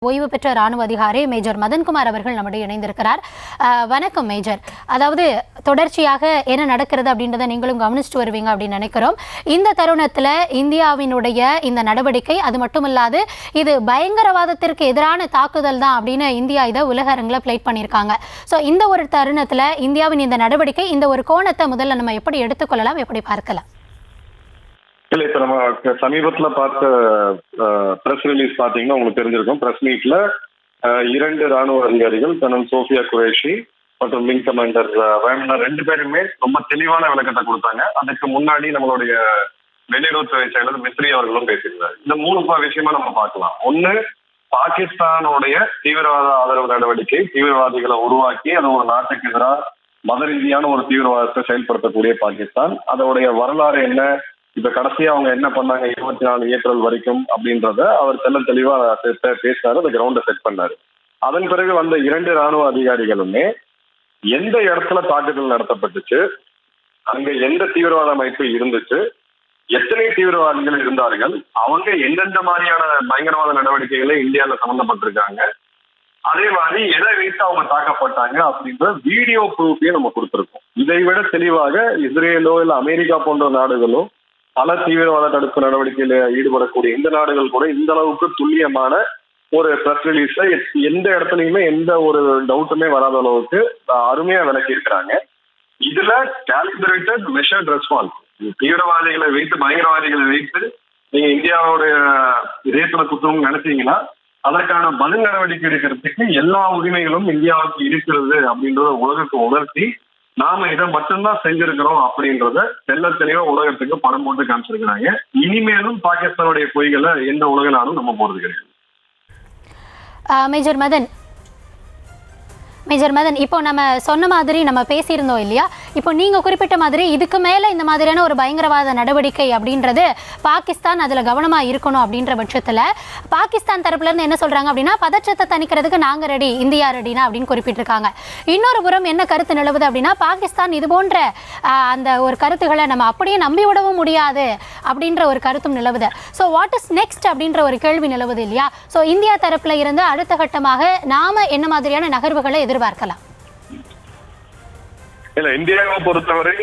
ஓய்வு பெற்ற ராணுவ அதிகாரி மேஜர் மதன்குமார் அவர்கள் நம்முடைய இணைந்திருக்கிறார். வணக்கம் மேஜர். அதாவது தொடர்ச்சியாக என்ன நடக்கிறது அப்படின்றத நீங்களும் கவனிச்சுட்டு வருவீங்க அப்படின்னு நினைக்கிறோம். இந்த தருணத்தில் இந்தியாவினுடைய இந்த நடவடிக்கை அது மட்டுமல்லாது இது பயங்கரவாதத்திற்கு எதிரான தாக்குதல் தான் அப்படின்னு இந்தியா இதை உலக அரங்கில் பிளேட் பண்ணியிருக்காங்க. ஸோ இந்த ஒரு தருணத்தில் இந்தியாவின் இந்த நடவடிக்கை இந்த ஒரு கோணத்தை முதல்ல நம்ம எப்படி எடுத்துக்கொள்ளலாம், எப்படி பார்க்கலாம்? இல்லை, இப்போ நம்ம சமீபத்தில் பார்த்த ப்ரெஸ் ரிலீஸ் பார்த்தீங்கன்னா உங்களுக்கு தெரிஞ்சிருக்கும். ப்ரெஸ் மீட்ல 2 ராணுவ அதிகாரிகள் கர்னல் சோஃபியா குரேஷி மற்றும் விங் கமாண்டர் வேம்னா 2 பேருமே ரொம்ப தெளிவான விளக்கத்தை கொடுத்தாங்க. அதுக்கு முன்னாடி நம்மளுடைய வெளியுறவுத்துறை செயலர் மிஸ்ரி அவர்களும் பேசியிருந்தார். இந்த 3 விஷயமா நம்ம பார்க்கலாம். ஒன்று, பாகிஸ்தானுடைய தீவிரவாத ஆதரவு நடவடிக்கை, தீவிரவாதிகளை உருவாக்கி அது ஒரு நாட்டுக்கு எதிராக மத ரீதியான ஒரு தீவிரவாதத்தை செயல்படுத்தக்கூடிய பாகிஸ்தான். அதோடைய வரலாறு என்ன, இப்ப கடைசியா அவங்க என்ன பண்ணாங்க 24 ஏப்ரல் வரைக்கும் அப்படின்றத அவர் தெளிவா பேசினாரு. அந்த கிரவுண்டை செட் பண்ணாரு. அதன் பிறகு வந்த 2 ராணுவ அதிகாரிகளுமே எந்த இடத்துல தாக்குதல் நடத்தப்பட்டுச்சு, அங்க எந்த தீவிரவாத அமைப்பு இருந்துச்சு, எத்தனை தீவிரவாதிகள் இருந்தார்கள், அவங்க எந்தெந்த மாதிரியான பயங்கரவாத நடவடிக்கைகளை இந்தியாவில் சம்பந்தப்பட்டிருக்காங்க, அதே மாதிரி எதை வைத்து அவங்க தாக்கப்பட்டாங்க அப்படின்ற வீடியோ ப்ரூஃபையும் நம்ம கொடுத்துருக்கோம். இதை விட தெளிவாக இஸ்ரேலோ இல்ல அமெரிக்கா போன்ற நாடுகளோ பல தீவிரவாத தடுப்பு நடவடிக்கையில ஈடுபடக்கூடிய இந்த நாடுகள் கூட இந்த அளவுக்கு துல்லியமான ஒரு பிரஸ் ரிலீஸை எந்த இடத்துலயுமே எந்த ஒரு டவுட்டுமே வராத அளவுக்கு அருமையா விளக்கி இருக்கிறாங்க. இதுல காலிபரேட்டட் மெஷர்ட் ரெஸ்பான்ஸ், தீவிரவாதிகளை வைத்து பயங்கரவாதிகளை வைத்து நீங்க இந்தியாவுடைய இதயத்துல குத்தணும்னு நினைச்சீங்கன்னா அதற்கான பதில் நடவடிக்கை எடுக்கிறதுக்கு எல்லா உரிமைகளும் இந்தியாவுக்கு இருக்கிறது அப்படின்றத உலகத்தை உணர்த்தி நாம இதை மட்டும்தான் செஞ்சிருக்கிறோம் அப்படின்றத தெளிவா உலகத்துக்கு படம் போட்டு காமிச்சிருக்கிறாங்க. இனிமேலும் பாகிஸ்தானுடைய பொய்களை எந்த உலக நாடும் நம்ம போறது கிடையாது. மேஜர் மதன், இப்போ நம்ம சொன்ன மாதிரி நம்ம பேசியிருந்தோம் இல்லையா? இப்போ நீங்கள் குறிப்பிட்ட மாதிரி இதுக்கு மேலே இந்த மாதிரியான ஒரு பயங்கரவாத நடவடிக்கை அப்படின்றது பாகிஸ்தான் அதில் கவனமாக இருக்கணும் அப்படின்ற பட்சத்தில் பாகிஸ்தான் தரப்புலேருந்து என்ன சொல்கிறாங்க அப்படின்னா, பதற்றத்தை தணிக்கிறதுக்கு நாங்கள் ரெடி, இந்தியா ரெடினா அப்படின்னு குறிப்பிட்டிருக்காங்க. இன்னொரு புறம் என்ன கருத்து நிலவுது அப்படின்னா, பாகிஸ்தான் இது போன்ற அந்த ஒரு கருத்துக்களை நம்ம அப்படியே நம்பி விடவும் முடியாது அப்படின்ற ஒரு கருத்தும் நிலவுது. ஸோ வாட் இஸ் நெக்ஸ்ட் அப்படின்ற ஒரு கேள்வி நிலவுது இல்லையா? ஸோ இந்தியா தரப்பில் இருந்து அடுத்த கட்டமாக நாம் என்ன மாதிரியான நகர்வுகளை எதிர்பார்க்கலாம்? இல்ல, இந்தியாவை பொறுத்தவரை